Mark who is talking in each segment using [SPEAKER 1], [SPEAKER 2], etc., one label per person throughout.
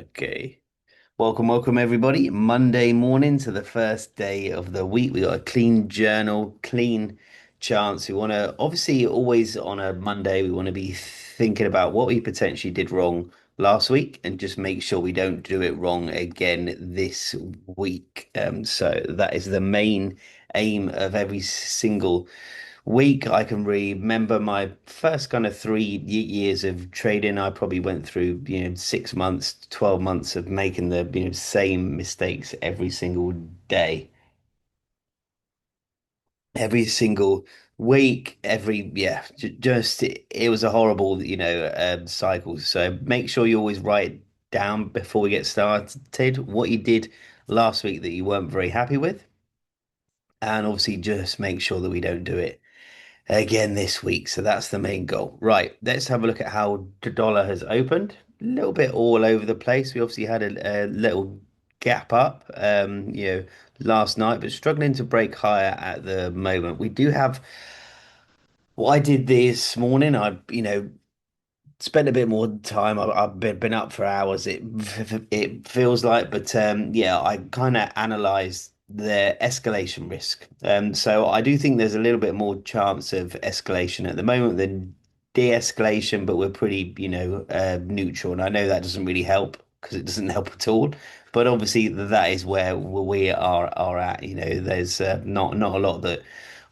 [SPEAKER 1] Okay. Welcome everybody. Monday morning to the first day of the week. We got a clean journal, clean chance. We want to obviously always on a Monday, we want to be thinking about what we potentially did wrong last week and just make sure we don't do it wrong again this week. So that is the main aim of every single week. I can remember my first kind of 3 years of trading. I probably went through, 6 months, 12 months of making the, same mistakes every single day, every single week, just it was a horrible, cycle. So make sure you always write down before we get started what you did last week that you weren't very happy with. And obviously just make sure that we don't do it again this week. So that's the main goal. Right, let's have a look at how the dollar has opened. A little bit all over the place. We obviously had a little gap up, last night, but struggling to break higher at the moment. We do have what I did this morning. I spent a bit more time. I've been up for hours. It feels like, but yeah, I kind of analysed the escalation risk. So I do think there's a little bit more chance of escalation at the moment than de-escalation, but we're pretty, neutral. And I know that doesn't really help because it doesn't help at all. But obviously, that is where we are at. There's not a lot that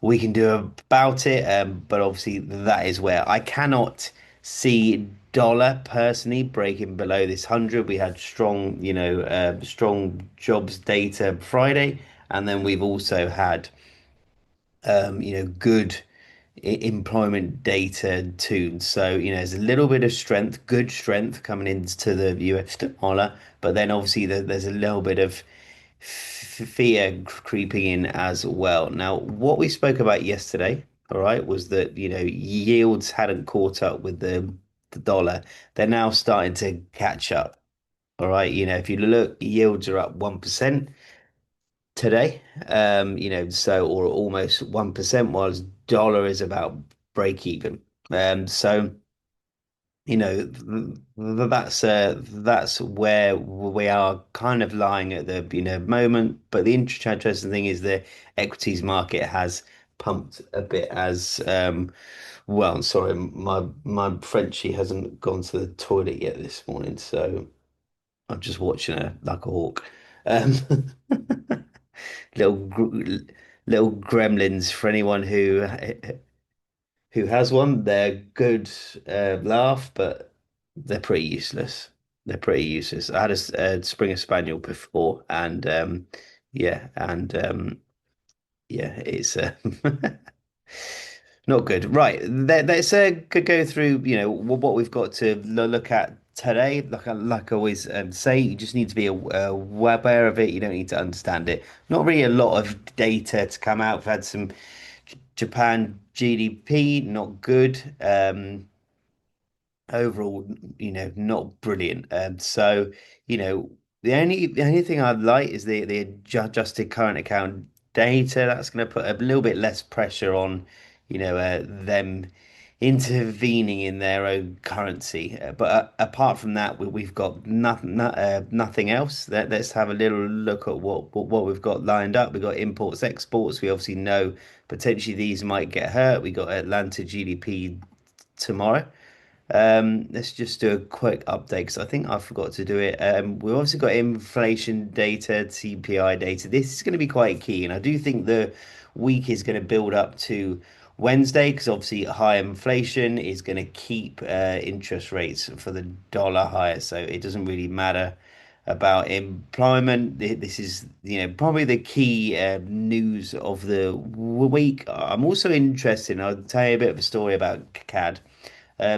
[SPEAKER 1] we can do about it. But obviously, that is where I cannot see dollar personally breaking below this 100. We had strong, strong jobs data Friday, and then we've also had, good employment data too. So, there's a little bit of strength, good strength coming into the US dollar, but then obviously there's a little bit of fear creeping in as well. Now, what we spoke about yesterday, all right, was that, yields hadn't caught up with the dollar. They're now starting to catch up. All right, if you look, yields are up 1% today, so or almost 1%, whilst dollar is about break even. So that's where we are kind of lying at the moment. But the interesting thing is the equities market has pumped a bit as well. Sorry, my Frenchie hasn't gone to the toilet yet this morning, so I'm just watching her like a hawk. Um, little little gremlins for anyone who has one. They're good laugh, but they're pretty useless. They're pretty useless. I had a Springer Spaniel before, and yeah, it's not good. Right, let's go through, what we've got to look at today. Like I always say, you just need to be aware of it. You don't need to understand it. Not really a lot of data to come out. We've had some Japan GDP, not good. Overall, not brilliant. So, you know, the only thing I'd like is the adjusted current account data. That's going to put a little bit less pressure on, them intervening in their own currency. But apart from that, we've got nothing else. Let's have a little look at what we've got lined up. We've got imports, exports. We obviously know potentially these might get hurt. We got Atlanta GDP tomorrow. Let's just do a quick update because I think I forgot to do it. We've also got inflation data, CPI data. This is going to be quite key, and I do think the week is going to build up to Wednesday because obviously high inflation is going to keep interest rates for the dollar higher. So it doesn't really matter about employment. This is, probably the key news of the week. I'm also interested, and I'll tell you a bit of a story about CAD.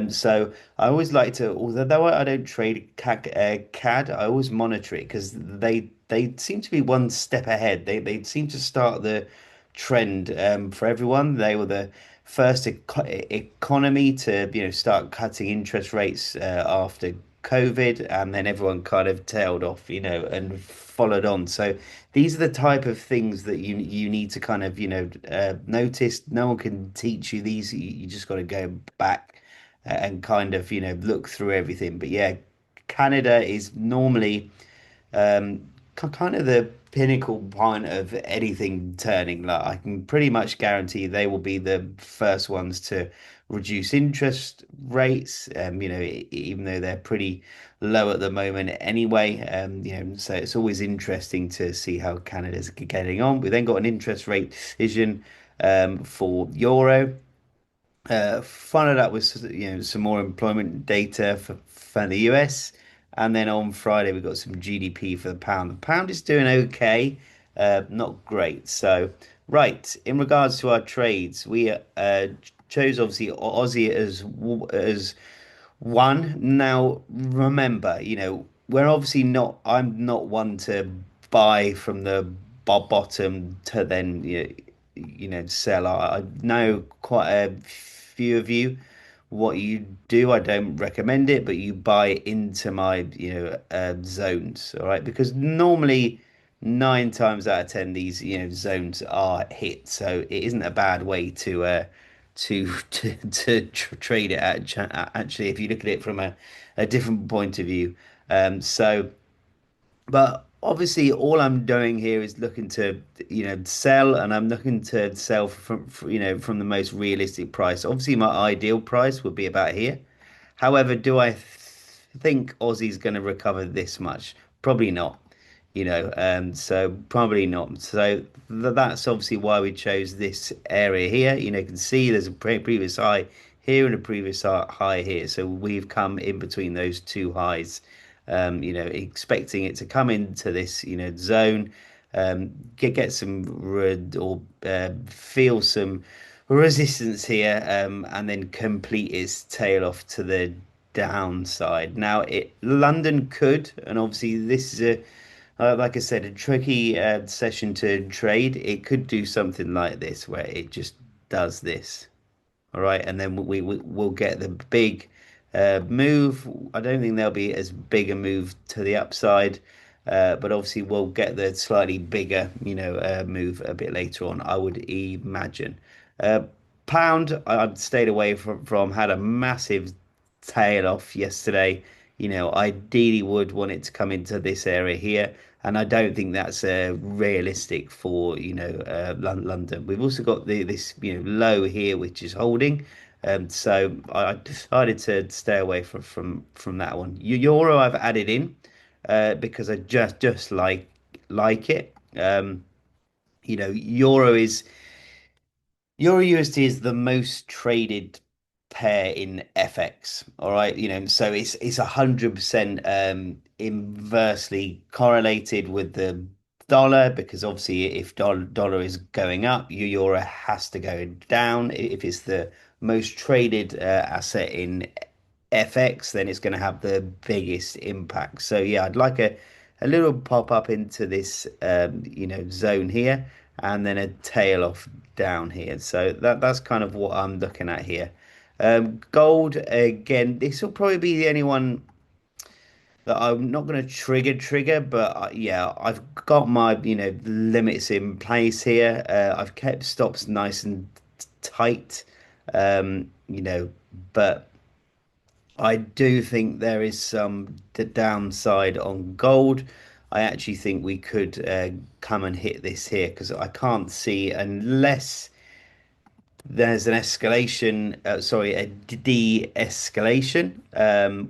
[SPEAKER 1] So I always like to, although I don't trade CAD, I always monitor it because they seem to be one step ahead. They seem to start the trend for everyone. They were the first economy to start cutting interest rates after COVID, and then everyone kind of tailed off, and followed on. So these are the type of things that you need to kind of notice. No one can teach you these. You just got to go back and kind of look through everything. But yeah, Canada is normally kind of the pinnacle point of anything turning. Like I can pretty much guarantee they will be the first ones to reduce interest rates. Even though they're pretty low at the moment anyway. So it's always interesting to see how Canada's getting on. We then got an interest rate decision for euro. Followed up with some more employment data for the US, and then on Friday we got some GDP for the pound. The pound is doing okay, not great. So right, in regards to our trades, we chose obviously Aussie as one. Now, remember, we're obviously not, I'm not one to buy from the bottom to then, sell. I know quite a few of you. What you do, I don't recommend it, but you buy into my, zones, all right? Because normally, 9 times out of 10, these, zones are hit. So it isn't a bad way to trade it actually if you look at it from a different point of view. But obviously all I'm doing here is looking to sell, and I'm looking to sell from the most realistic price. Obviously my ideal price would be about here. However, do I think Aussie's going to recover this much? Probably not. So probably not. So that's obviously why we chose this area here. You can see there's a previous high here and a previous high here. So we've come in between those two highs, expecting it to come into this, zone, get some feel some resistance here, and then complete its tail off to the downside. Now, London could, and obviously this is like I said, a tricky session to trade. It could do something like this, where it just does this. All right, and then we'll get the big move. I don't think there'll be as big a move to the upside, but obviously we'll get the slightly bigger, move a bit later on, I would imagine. Uh, Pound, I've stayed away from, had a massive tail off yesterday. Ideally would want it to come into this area here, and I don't think that's realistic for London. We've also got this low here which is holding, so I decided to stay away from that one. Euro I've added in because I just like it. Euro is Euro USD is the most traded pair in FX. All right, so it's 100% inversely correlated with the dollar, because obviously if dollar is going up, euro has to go down. If it's the most traded asset in FX, then it's going to have the biggest impact. So yeah, I'd like a little pop up into this zone here, and then a tail off down here. So that's kind of what I'm looking at here. Gold again. This will probably be the only one that I'm not going to trigger, but yeah, I've got my limits in place here. I've kept stops nice and tight, but I do think there is some downside on gold. I actually think we could come and hit this here, because I can't see, unless there's an escalation, sorry, a de-escalation,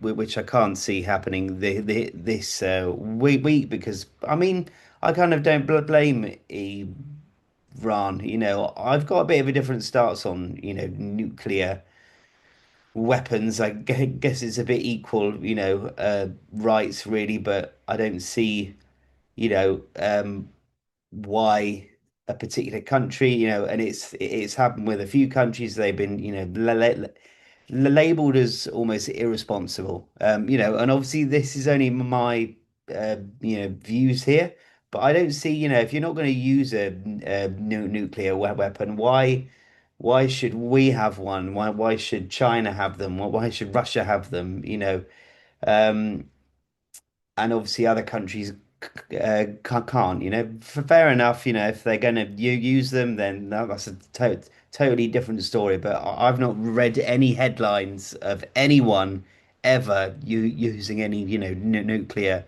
[SPEAKER 1] which I can't see happening this week, because I mean, I kind of don't blame Iran. I've got a bit of a different stance on, nuclear weapons. I guess it's a bit equal, rights really, but I don't see, why a particular country, and it's happened with a few countries. They've been, labeled as almost irresponsible. And obviously this is only my, views here, but I don't see, if you're not going to use a nuclear weapon, why should we have one? Why should China have them? Why should Russia have them? Um, and obviously other countries can't. Fair enough. If they're going to use them, then that's a totally different story. But I've not read any headlines of anyone ever using any, nuclear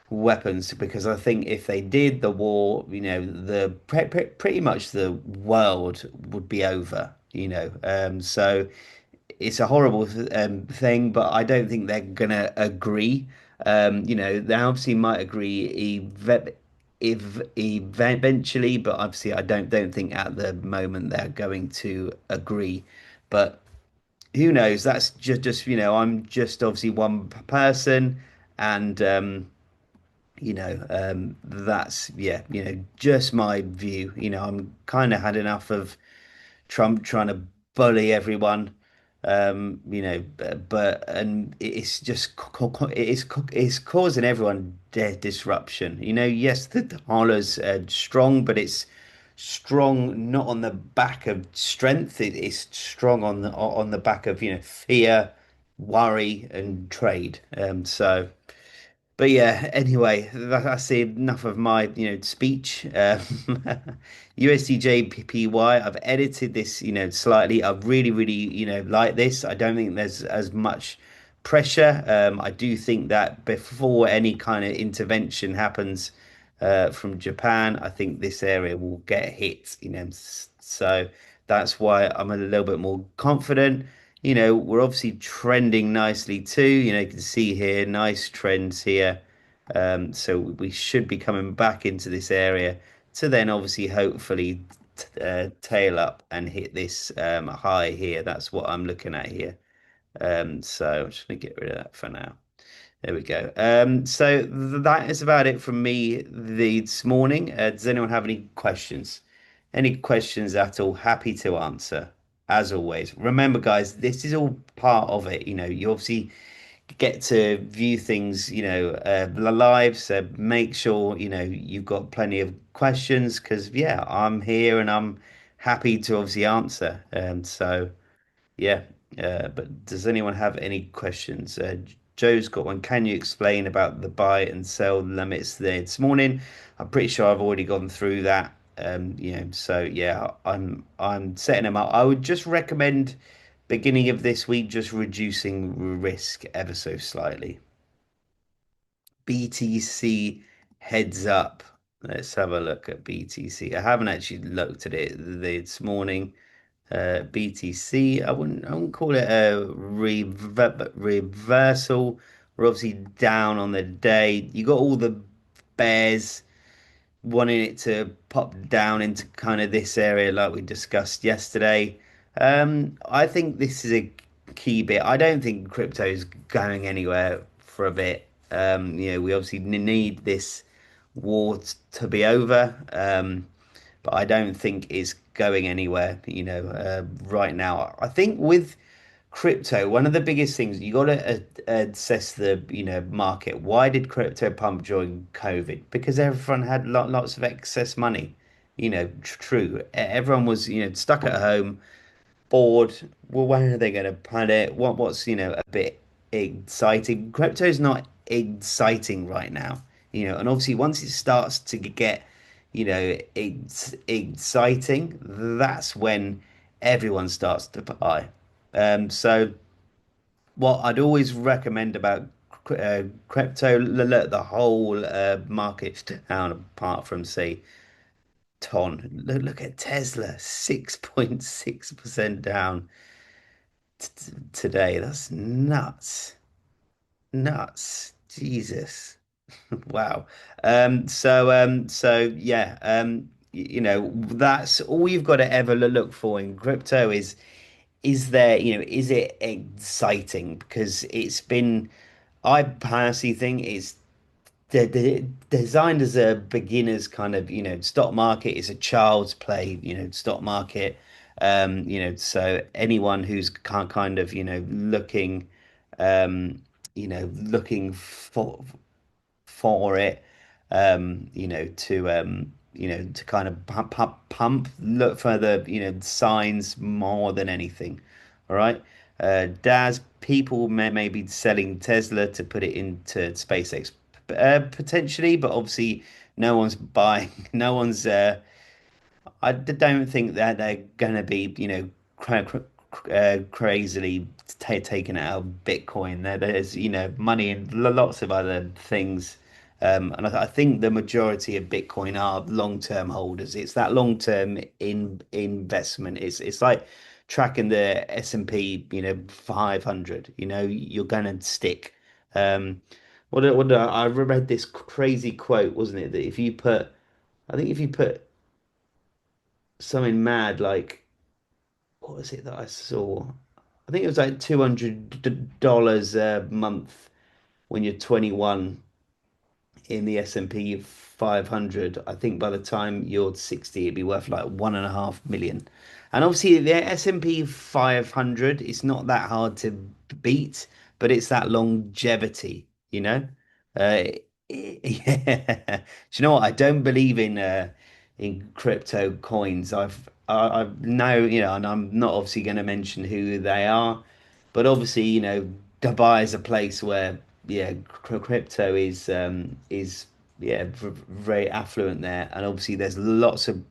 [SPEAKER 1] weapons, because I think if they did, the war, pretty much the world would be over, So it's a horrible thing, but I don't think they're gonna agree. They obviously might agree if eventually, but obviously I don't think at the moment they're going to agree. But who knows? That's just I'm just obviously one person, and that's yeah, just my view. I'm kind of had enough of Trump trying to bully everyone. But and it's just it's causing everyone disruption. Yes, the dollar's strong, but it's strong not on the back of strength. It's strong on the back of fear, worry, and trade. But yeah, anyway, that's enough of my, speech. USDJPY, I've edited this, slightly. I really, really, like this. I don't think there's as much pressure. I do think that before any kind of intervention happens from Japan, I think this area will get hit, So that's why I'm a little bit more confident. We're obviously trending nicely too. You can see here, nice trends here. So we should be coming back into this area to then obviously hopefully tail up and hit this high here. That's what I'm looking at here. So I'm just gonna get rid of that for now. There we go. So that is about it from me this morning. Does anyone have any questions? Any questions at all? Happy to answer, as always. Remember, guys, this is all part of it. You obviously get to view things, live. So make sure, you've got plenty of questions because, yeah, I'm here and I'm happy to obviously answer. So. Yeah, but does anyone have any questions? Joe's got one. Can you explain about the buy and sell limits there this morning? I'm pretty sure I've already gone through that. So yeah, I'm setting them up. I would just recommend beginning of this week just reducing risk ever so slightly. BTC heads up. Let's have a look at BTC. I haven't actually looked at it this morning. BTC. I wouldn't call it a reversal. We're obviously down on the day. You got all the bears wanting it to pop down into kind of this area like we discussed yesterday. I think this is a key bit. I don't think crypto's going anywhere for a bit. We obviously need this war to be over. But I don't think it's going anywhere, right now. I think with crypto, one of the biggest things you got to assess the, market. Why did crypto pump during COVID? Because everyone had lots of excess money. True. Everyone was, stuck at home, bored. Well, when are they going to put it? What's a bit exciting? Crypto's not exciting right now, and obviously once it starts to get, it's exciting, that's when everyone starts to buy. So what I'd always recommend about crypto, look, the whole market's down apart from say look at Tesla, 6.6% down today. That's nuts. Nuts. Jesus. Wow. So yeah, that's all you've got to ever look for in crypto is there, is it exciting? Because I personally think it's designed as a beginner's kind of, stock market. It's a child's play, stock market. So anyone who's kind of, um, looking for it, to kind of pump, look for the, signs more than anything. All right. Daz, people may be selling Tesla to put it into SpaceX, potentially, but obviously no one's buying, don't think that they're gonna be, crazily taken out of Bitcoin. There's, money in lots of other things. And I think the majority of Bitcoin are long-term holders. It's that long-term investment. It's like tracking the S&P, 500. You're gonna stick. Um, I read this crazy quote, wasn't it? That I think if you put something mad like, what was it that I saw? I think it was like $200 a month when you're 21 in the S&P 500. I think by the time you're 60, it'd be worth like 1.5 million. And obviously, the S&P 500, it's not that hard to beat, but it's that longevity, you know? Uh, yeah. Do you know what? I don't believe in crypto coins. I know, and I'm not obviously going to mention who they are, but obviously, Dubai is a place where, yeah, crypto is yeah, very affluent there, and obviously there's lots of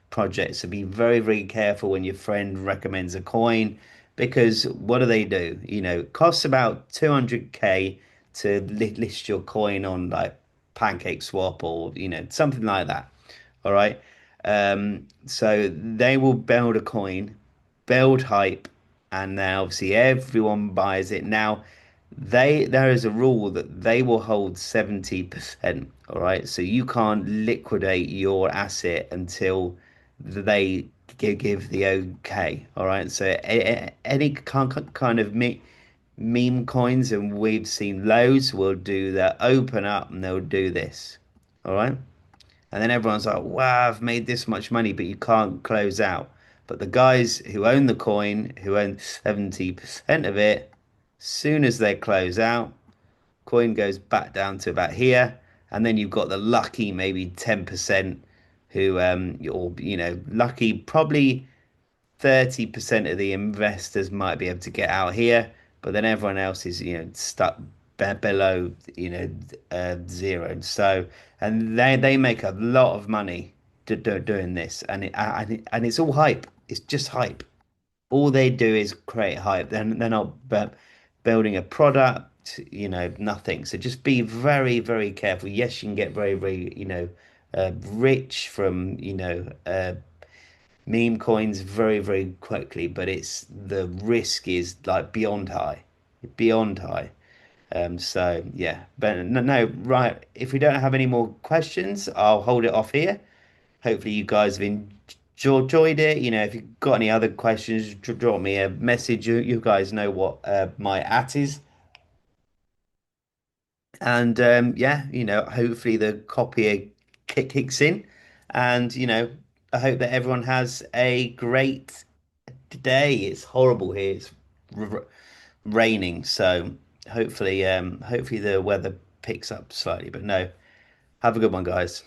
[SPEAKER 1] projects. So be very, very careful when your friend recommends a coin, because what do? It costs about 200K to list your coin on like Pancake Swap or something like that. All right. So they will build a coin, build hype, and then obviously everyone buys it. Now, there is a rule that they will hold 70%. All right. So you can't liquidate your asset until they give the okay. All right. So any kind of meme coins, and we've seen loads, will do that, open up and they'll do this. All right. And then everyone's like, wow, I've made this much money, but you can't close out. But the guys who own the coin, who own 70% of it, soon as they close out, coin goes back down to about here. And then you've got the lucky maybe 10% who, or, lucky, probably 30% of the investors might be able to get out here, but then everyone else is, stuck below, zero. So, and they make a lot of money doing this, and it's all hype. It's just hype. All they do is create hype. They're not building a product, nothing. So just be very, very careful. Yes, you can get very, very, rich from, meme coins very, very quickly, but it's the risk is like beyond high. So yeah, but no, no, right. If we don't have any more questions, I'll hold it off here. Hopefully, you guys have enjoyed it. If you've got any other questions, drop me a message. You guys know what my at is, and yeah, hopefully the copier kicks in, and I hope that everyone has a great day. It's horrible here. It's r raining, so hopefully the weather picks up slightly. But no, have a good one, guys.